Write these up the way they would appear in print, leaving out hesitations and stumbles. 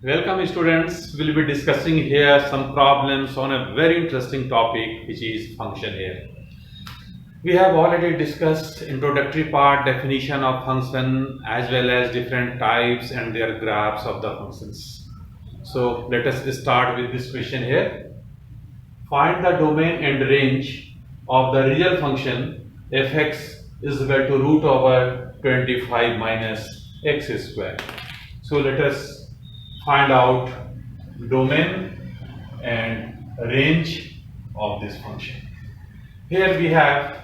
Welcome students, we'll be discussing here some problems on a very interesting topic which is function here. We have already discussed introductory part, definition of function as well as different types and their graphs of the functions. So let us start with this question here. Find the domain and range of the real function fx is equal to root over 25 minus x square. So let us find out domain and range of this function. Here we have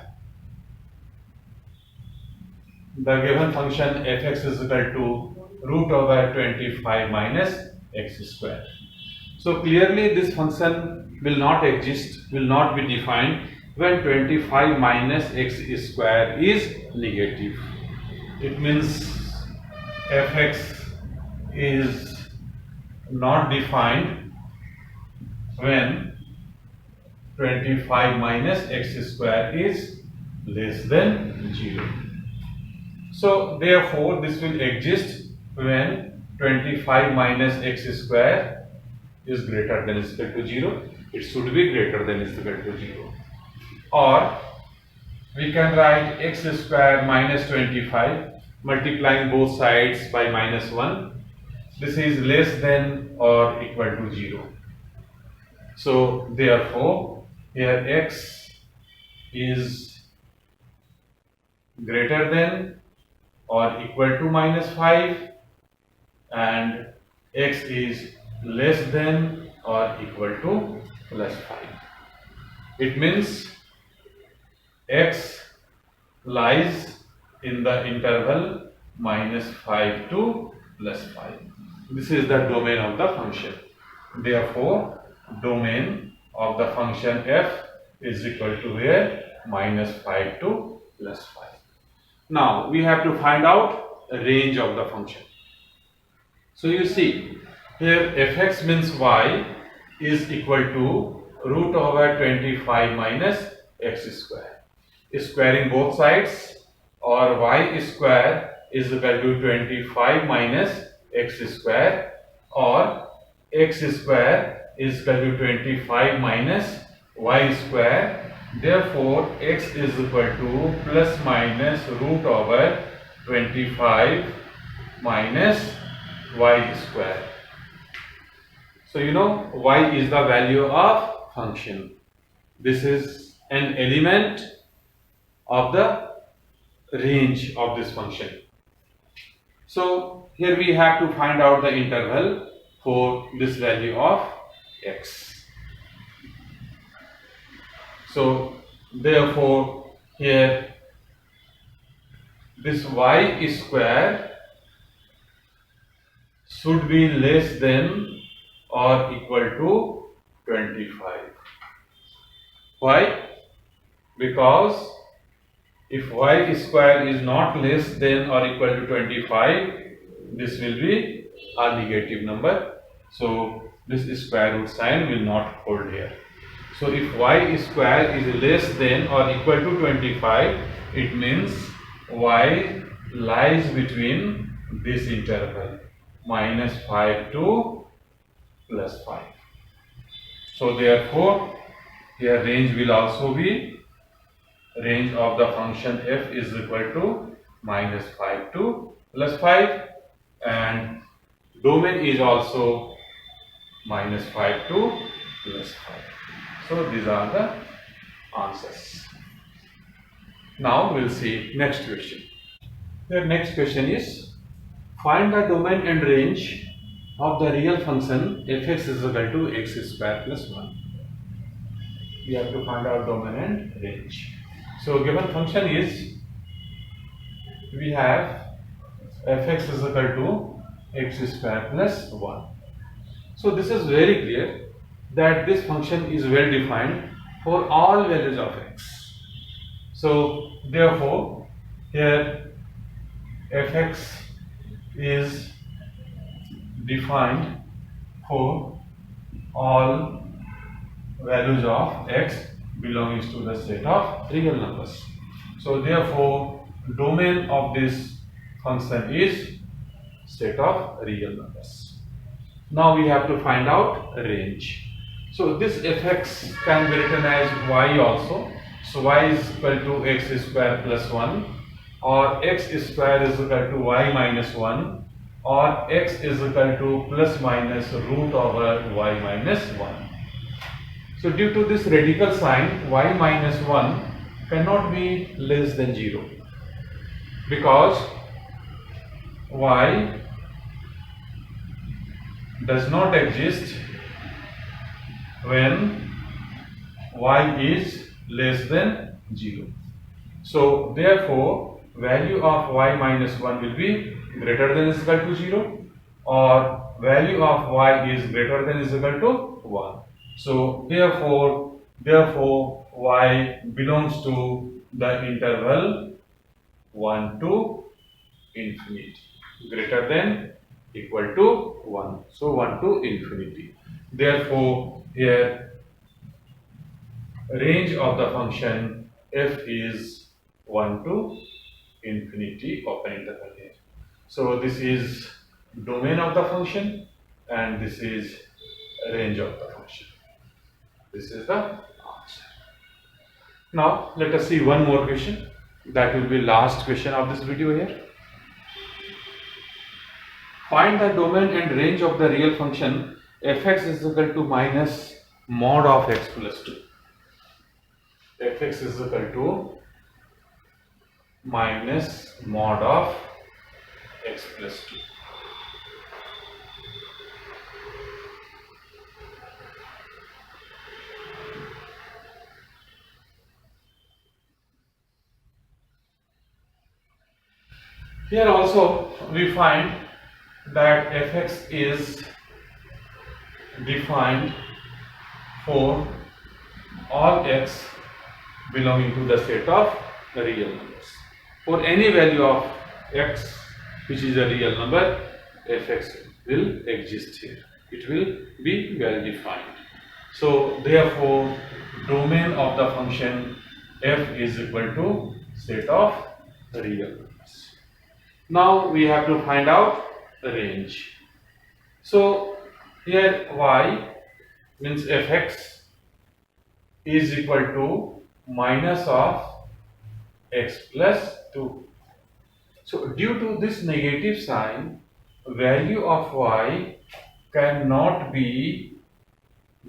the given function fx is equal to root over 25 minus x square. So clearly this function will not exist, will not be defined when 25 minus x square is negative. It means fx is not defined when 25 minus x square is less than 0. So therefore this will exist when 25 minus x square is greater than or equal to 0. It should be greater than or equal to 0. Or we can write x square minus 25 multiplying both sides by minus 1. This is less than or equal to 0. So therefore here x is greater than or equal to minus 5 and x is less than or equal to plus 5. It means x lies in the interval minus 5 to plus 5. This is the domain of the function. Therefore, domain of the function f is equal to here minus 5 to plus 5. Now, we have to find out the range of the function. So, you see, here fx means y is equal to root over 25 minus x square. Squaring both sides, or y square is equal to 25 minus x square, or x square is equal to 25 minus y square. Therefore, x is equal to plus minus root over 25 minus y square. So you know y is the value of function. This is an element of the range of this function. So here we have to find out the interval for this value of x. So therefore here this y square should be less than or equal to 25. Why? Because if y square is not less than or equal to 25, this will be a negative number. So this square root sign will not hold here. So if y square is less than or equal to 25, it means y lies between this interval minus 5 to plus 5. So therefore here range will also be range of the function f is equal to minus 5 to plus 5, and domain is also minus 5 to plus 5. So these are the answers. Now we'll see next question. The next question is find the domain and range of the real function fx is equal to x square plus 1. We have to find out domain and range. So given function is, we have fx is equal to x square plus 1. So this is very clear that this function is well defined for all values of x. So therefore here fx is defined for all values of x belongs to the set of real numbers. So therefore domain of this function is set of real numbers. Now we have to find out range. So this fx can be written as y also. So y is equal to x square plus 1, or x square is equal to y minus 1, or x is equal to plus minus root over y minus 1. So due to this radical sign, y minus 1 cannot be less than 0, because y does not exist when y is less than 0. So therefore value of y minus 1 will be greater than is equal to 0, or value of y is greater than is equal to 1. So therefore y belongs to the interval 1 to infinity, greater than equal to 1. So 1 to infinity. Therefore here range of the function f is 1 to infinity, open interval here. So this is domain of the function and this is range of the function. This is the answer. Now let us see one more question. That will be last question of this video here. Find the domain and range of the real function fx is equal to minus mod of x plus 2. Fx is equal to minus mod of x plus 2. Here also we find that fx is defined for all x belonging to the set of real numbers. For any value of x which is a real number, fx will exist here. It will be well defined. So therefore domain of the function f is equal to set of real numbers. Now we have to find out the range. So here y means fx is equal to minus of x plus 2. So due to this negative sign, value of y cannot be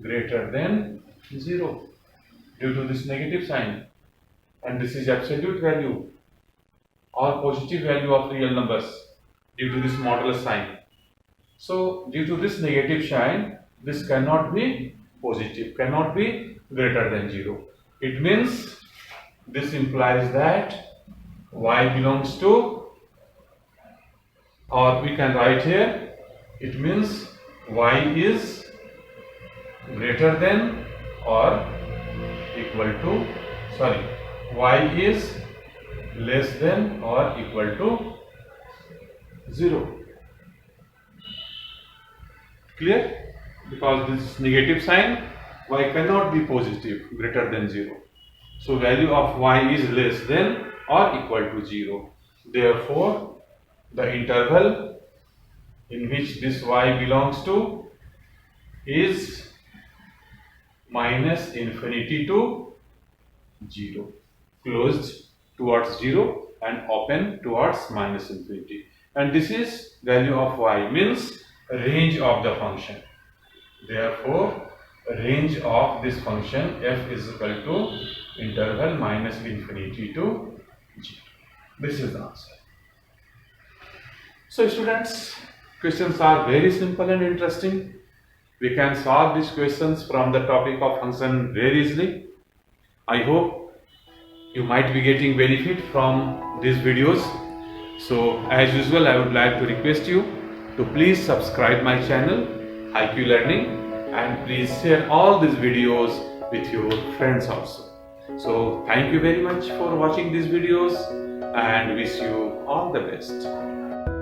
greater than 0 due to this negative sign, and this is absolute value or positive value of real numbers due to this modulus sign. So due to this negative sign, this cannot be positive, cannot be greater than 0. It means this implies that y belongs to, or we can write here, it means y is greater than or equal to, y is less than or equal to 0. Clear? Because this negative sign, y cannot be positive, greater than 0. So value of y is less than or equal to 0. Therefore the interval in which this y belongs to is minus infinity to 0, closed towards 0 and open towards minus infinity. And this is value of y, means range of the function. Therefore range of this function f is equal to interval minus infinity to 0. This is the answer. So students, questions are very simple and interesting. We can solve these questions from the topic of function very easily. I hope you might be getting benefit from these videos. So as usual, I would like to request you to please subscribe my channel IQ Learning, and please share all these videos with your friends also. So thank you very much for watching these videos and wish you all the best.